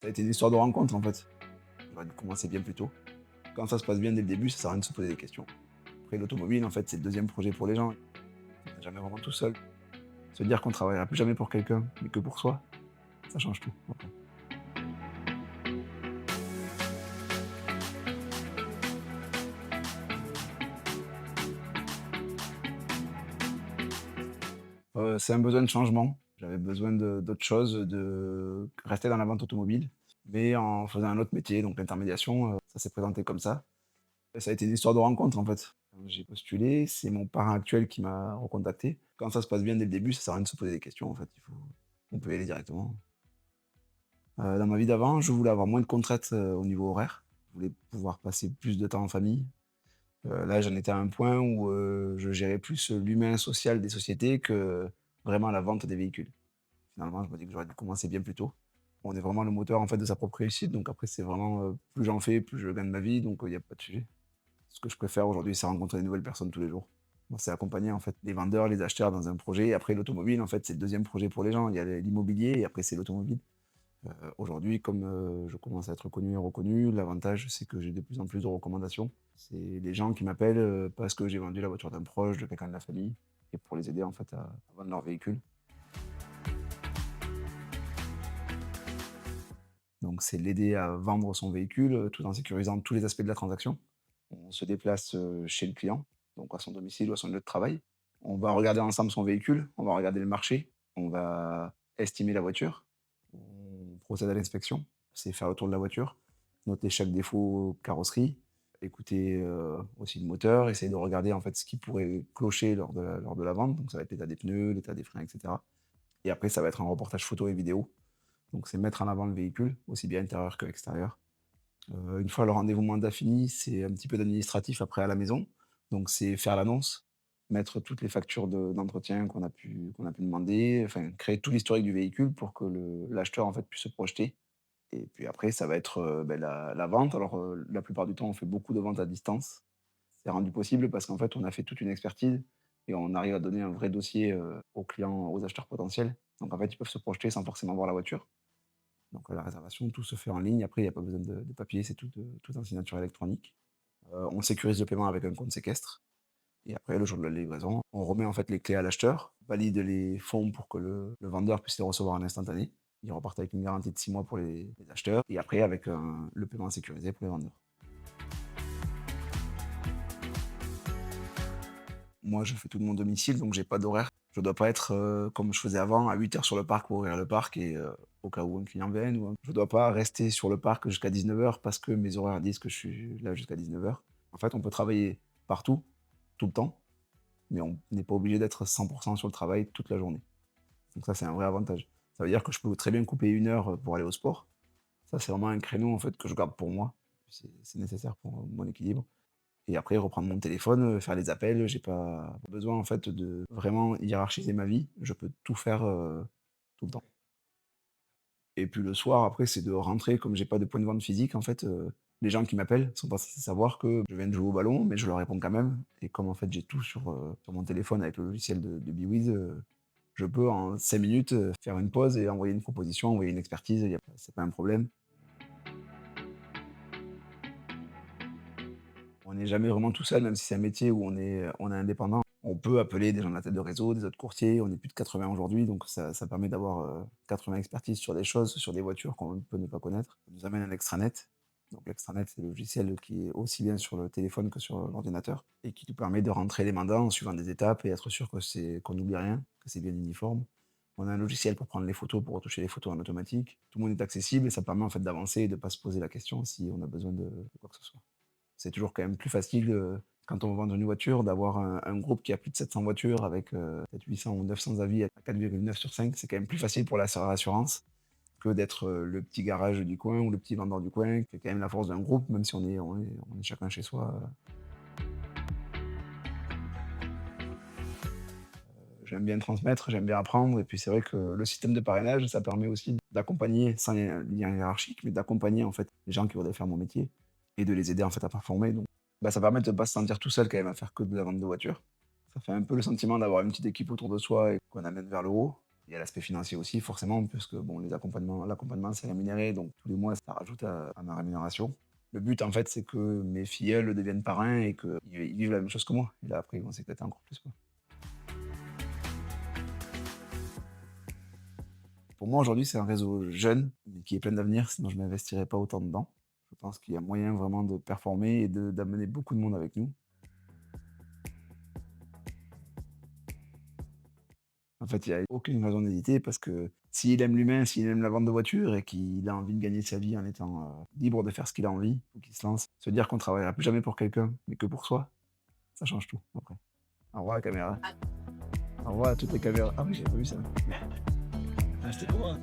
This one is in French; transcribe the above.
Ça a été une histoire de rencontre en fait. J'aurais dû commencer bien plus tôt. Quand ça se passe bien dès le début, ça sert à rien de se poser des questions. Après l'automobile, en fait, c'est le deuxième projet pour les gens. On n'est jamais vraiment tout seul. Se dire qu'on travaillera plus jamais pour quelqu'un, mais que pour soi, ça change tout. Voilà. C'est un besoin de changement. J'avais besoin d'autre chose, de rester dans la vente automobile, mais en faisant un autre métier, donc l'intermédiation, ça s'est présenté comme ça. Et ça a été une histoire de rencontre, en fait. J'ai postulé, c'est mon parrain actuel qui m'a recontacté. Quand ça se passe bien dès le début, ça sert à rien de se poser des questions, en fait, on peut y aller directement. Dans ma vie d'avant, je voulais avoir moins de contraintes, au niveau horaire. Je voulais pouvoir passer plus de temps en famille. Là, j'en étais à un point où, je gérais plus, l'humain social des sociétés que vraiment la vente des véhicules. Finalement, je me dis que j'aurais dû commencer bien plus tôt. On est vraiment le moteur, en fait, de sa propre réussite, donc après c'est vraiment, plus j'en fais, plus je gagne ma vie, donc il y a pas de sujet. Ce que je préfère aujourd'hui, c'est rencontrer de nouvelles personnes tous les jours. Moi, c'est accompagner, en fait, les vendeurs, les acheteurs dans un projet et après l'automobile, en fait, c'est le deuxième projet pour les gens. Il y a l'immobilier et après c'est l'automobile. Aujourd'hui, comme, je commence à être connu et reconnu, l'avantage, c'est que j'ai de plus en plus de recommandations. C'est les gens qui m'appellent, parce que j'ai vendu la voiture d'un proche, de quelqu'un de la famille et pour les aider, en fait, à vendre leur véhicule. Donc c'est l'aider à vendre son véhicule, tout en sécurisant tous les aspects de la transaction. On se déplace, chez le client, donc à son domicile ou à son lieu de travail. On va regarder ensemble son véhicule, on va regarder le marché, on va estimer la voiture, on procède à l'inspection, c'est faire le tour de la voiture, noter chaque défaut carrosserie, écouter, aussi le moteur, essayer de regarder en fait ce qui pourrait clocher lors de la vente, donc ça va être l'état des pneus, l'état des freins et cetera. Et après ça va être un reportage photo et vidéo, donc c'est mettre en avant le véhicule, aussi bien intérieur que extérieur. Une fois le rendez-vous mandat fini, c'est un petit peu d'administratif après à la maison. Donc c'est faire l'annonce, mettre toutes les factures d'entretien qu'on a pu demander, enfin créer tout l'historique du véhicule pour que l'acheteur en fait puisse se projeter. Et puis après ça va être, la vente. Alors, la plupart du temps, on fait beaucoup de ventes à distance. C'est rendu possible parce qu'en fait, on a fait toute une expertise et on arrive à donner un vrai dossier, aux clients, aux acheteurs potentiels. Donc en fait, ils peuvent se projeter sans forcément voir la voiture. Donc, la réservation, tout se fait en ligne. Après, il y a pas besoin de papier, c'est tout en signature électronique. On sécurise le paiement avec un compte séquestre et après, le jour de la livraison, on remet en fait les clés à l'acheteur, valide les fonds pour que le vendeur puisse les recevoir en instantané. Ils repartent avec une garantie de 6 mois pour les acheteurs et après avec le paiement sécurisé pour les vendeurs. Moi, je fais tout de mon domicile, donc j'ai pas d'horaire. Je dois pas être, comme je faisais avant, à 8 heures sur le parc pour ouvrir le parc et au cas où un client vienne je dois pas rester sur le parc jusqu'à 19 heures parce que mes horaires disent que je suis là jusqu'à 19 heures. En fait, on peut travailler partout, tout le temps, mais on n'est pas obligé d'être 100 sur le travail toute la journée. Donc ça, c'est un vrai avantage. Ça veut dire que je peux très bien couper 1 heure, pour aller au sport. Ça, c'est vraiment un créneau, en fait, que je garde pour moi. C'est nécessaire pour mon équilibre. Et après reprendre mon téléphone, faire les appels, j'ai pas besoin en fait de vraiment hiérarchiser ma vie. Je peux tout faire, tout le temps. Et puis le soir après, c'est de rentrer comme j'ai pas de point de vente physique en fait, les gens qui m'appellent sont pas censés savoir que je viens de jouer au ballon, mais je leur réponds quand même. Et comme en fait j'ai tout sur mon téléphone avec le logiciel de Bewiz, je peux en 5 minutes, faire une pause et envoyer une proposition, envoyer une expertise, il y a pas c'est pas un problème. On n'est jamais vraiment tout seul, même si c'est un métier où on est indépendant. On peut appeler des gens de la tête de réseau, des autres courtiers. On est plus de 80 aujourd'hui, donc ça permet d'avoir, 80 expertises sur des choses, sur des voitures qu'on peut ne pas connaître. Ça nous amène un extranet. Donc l'extranet, c'est le logiciel qui est aussi bien sur le téléphone que sur l'ordinateur et qui nous permet de rentrer les mandats en suivant des étapes et être sûr qu'on n'oublie rien, que c'est bien uniforme. On a un logiciel pour prendre les photos, pour retoucher les photos en automatique. Tout le monde est accessible et ça permet en fait d'avancer et de ne pas se poser la question si on a besoin de quoi que ce soit. C'est toujours quand même plus facile, quand on veut vendre une voiture, d'avoir un groupe qui a plus de 700 voitures avec, peut-être 800 ou 900 avis à 4,9 sur 5. C'est quand même plus facile pour la rassurance que d'être, le petit garage du coin ou le petit vendeur du coin, qui fait quand même la force d'un groupe, même si on est chacun chez soi. J'aime bien transmettre, j'aime bien apprendre et puis c'est vrai que le système de parrainage, ça permet aussi d'accompagner, sans lien hiérarchique, mais d'accompagner en fait les gens qui voudraient faire mon métier et de les aider en fait à performer donc ça permet de ne pas se sentir tout seul quand même à faire que de la vente de voitures. Ça fait un peu le sentiment d'avoir une petite équipe autour de soi et qu'on amène vers le haut Il y a l'aspect financier aussi forcément puisque bon l'accompagnement c'est rémunéré donc tous les mois ça rajoute à ma rémunération. Le but en fait c'est que mes filleuls deviennent parrains et qu'ils vivent la même chose que moi et là après ils vont s'éclater encore plus, quoi. Pour moi aujourd'hui c'est un réseau jeune, mais qui est plein d'avenir, sinon je m'investirais pas autant dedans. Je pense qu'il y a moyen vraiment de performer et d'amener beaucoup de monde avec nous. En fait, il y a aucune raison d'hésiter parce que s'il aime l'humain, s'il aime la vente de voitures et qu'il a envie de gagner sa vie en étant, libre de faire ce qu'il a envie, faut qu'il se lance. Se dire qu'on travaillera plus jamais pour quelqu'un, mais que pour soi, ça change tout après. Au revoir la caméra. Au revoir à toutes les caméras. Ah oui, j'avais pas vu ça. Ah, c'était pour moi.